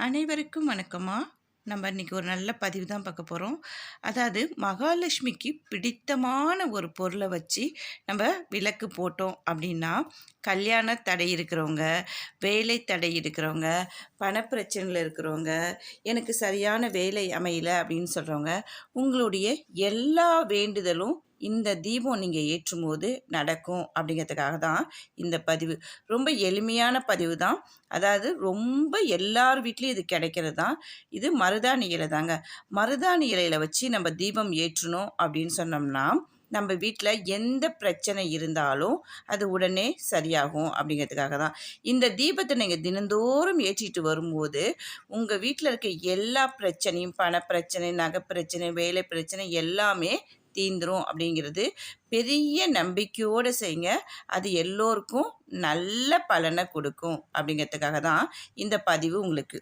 அனைவருக்கும் வணக்கம்மா. நம்ம இன்னைக்கு ஒரு நல்ல பதிவு தான் பார்க்க போகிறோம். அதாவது மகாலட்சுமிக்கு பிடித்தமான ஒரு பொருளை வச்சு நம்ம விளக்கு போட்டோம் அப்படின்னா, கல்யாண தடை இருக்கிறவங்க, வேலை தடை இருக்கிறவங்க, பணப்பிரச்சனையில் இருக்கிறவங்க, எனக்கு சரியான வேலை அமையல அப்படின்னு சொல்கிறவங்க, உங்களுடைய எல்லா வேண்டுதலும் இந்த தீபம் நீங்கள் ஏற்றும்போது நடக்கும் அப்படிங்கிறதுக்காக தான் இந்த பதிவு. ரொம்ப எளிமையான பதிவு தான். அதாவது ரொம்ப எல்லார் வீட்லேயும் இது கிடைக்கிறது தான். இது மருதாணி இலை தாங்க. மருதாணி இலையில் வச்சு நம்ம தீபம் ஏற்றணும் அப்படின்னு சொன்னோம்னா, நம்ம வீட்டில் எந்த பிரச்சனை இருந்தாலும் அது உடனே சரியாகும் அப்படிங்கிறதுக்காக தான். இந்த தீபத்தை நீங்கள் தினந்தோறும் ஏற்றிட்டு வரும்போது உங்கள் வீட்டில் இருக்க எல்லா பிரச்சனையும், பணப்பிரச்சனை, நகை பிரச்சனை, வேலை பிரச்சனை எல்லாமே தீந்துரும் அப்படிங்கிறது பெரிய நம்பிக்கையோடு செய்யுங்க. அது எல்லோருக்கும் நல்ல பலனை கொடுக்கும் அப்படிங்கிறதுக்காக தான் இந்த பதிவு உங்களுக்கு.